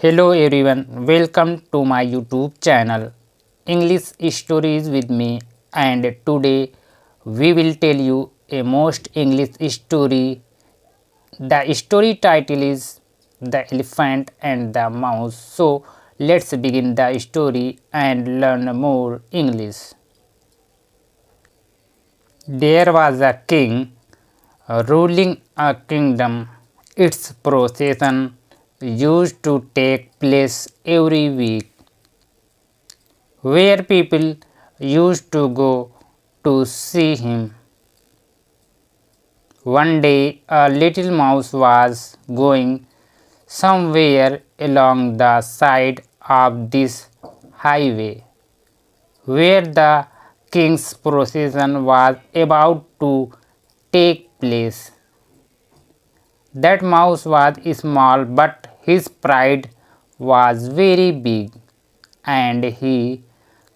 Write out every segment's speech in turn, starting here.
Hello everyone, welcome to my YouTube channel English Stories with me, and today we will tell you a most English story. The story title is The Elephant and the Mouse. So let's begin the story and learn more English. There was a king ruling a kingdom. Its procession used to take place every week, where people used to go to see him. One day, a little mouse was going somewhere along the side of this highway, where the king's procession was about to take place. That mouse was small, but his pride was very big, and he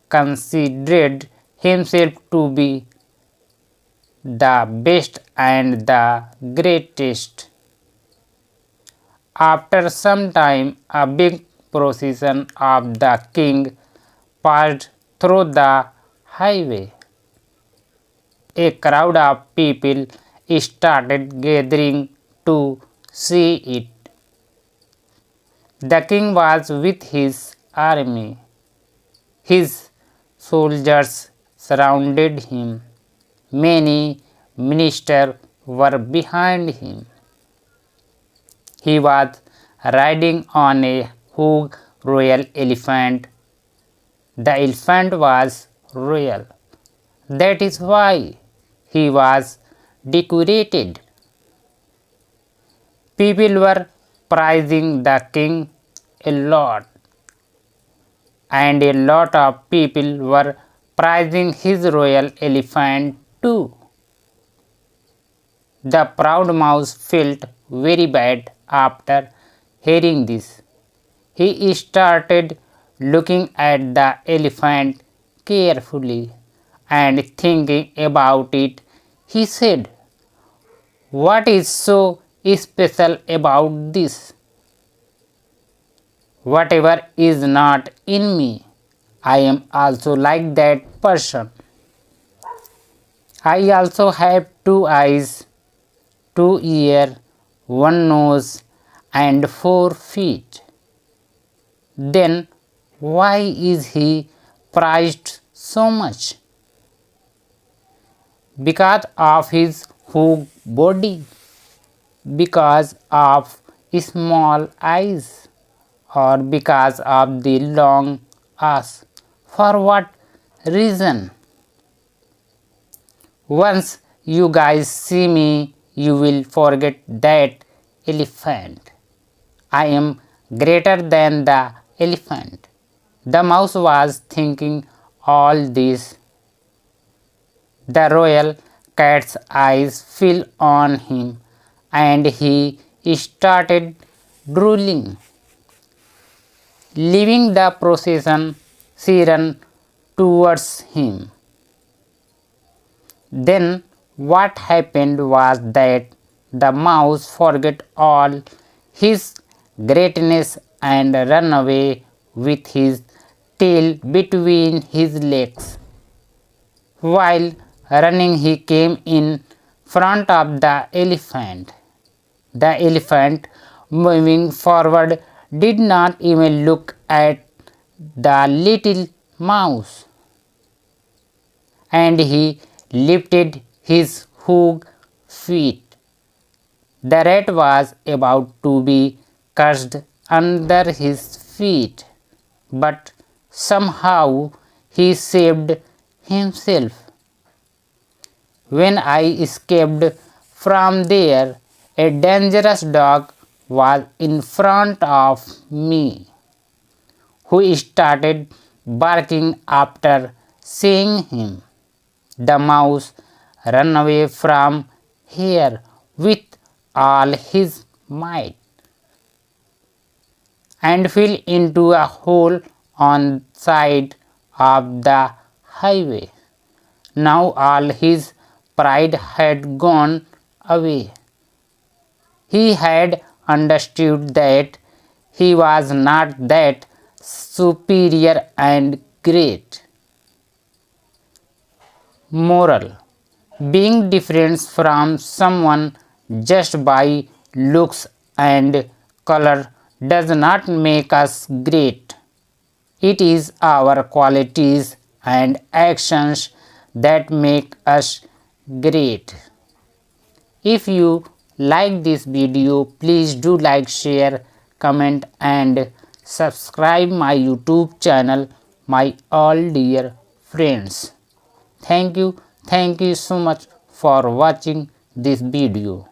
considered himself to be the best and the greatest. After some time, a big procession of the king passed through the highway. A crowd of people started gathering to see it. The king was with his army. His soldiers surrounded him. Many ministers were behind him. He was riding on a huge royal elephant. The elephant was royal. That is why he was decorated. People were praising the king a lot, and a lot of people were praising his royal elephant too. The proud mouse felt very bad after hearing this. He started looking at the elephant carefully and thinking about it. He said, "What is so special about this? Whatever is not in me, I am also like that person. I also have two eyes, two ears, one nose, and 4 feet. Then why is he prized so much? Because of his huge body, because of small eyes, or because of the long arms? For what reason? Once you guys see me, you will forget that elephant. I am greater than the elephant." The mouse was thinking all this. The royal cat's eyes fell on him, and he started drooling. Leaving the procession, she ran towards him. Then what happened was that the mouse forgot all his greatness and ran away with his tail between his legs. While running, he came in front of the elephant. The elephant, moving forward, did not even look at the little mouse, and he lifted his hook feet. The rat was about to be crushed under his feet, but somehow he saved himself. When I escaped from there, a dangerous dog was in front of me, who started barking after seeing him. The mouse ran away from here with all his might and fell into a hole on side of the highway. Now all his pride had gone away. He had understood that he was not that superior and great. Moral: being different from someone just by looks and color does not make us great. It is our qualities and actions that make us great. If you like this video, please do like, share, comment and subscribe my YouTube channel, my all dear friends. Thank you so much for watching this video.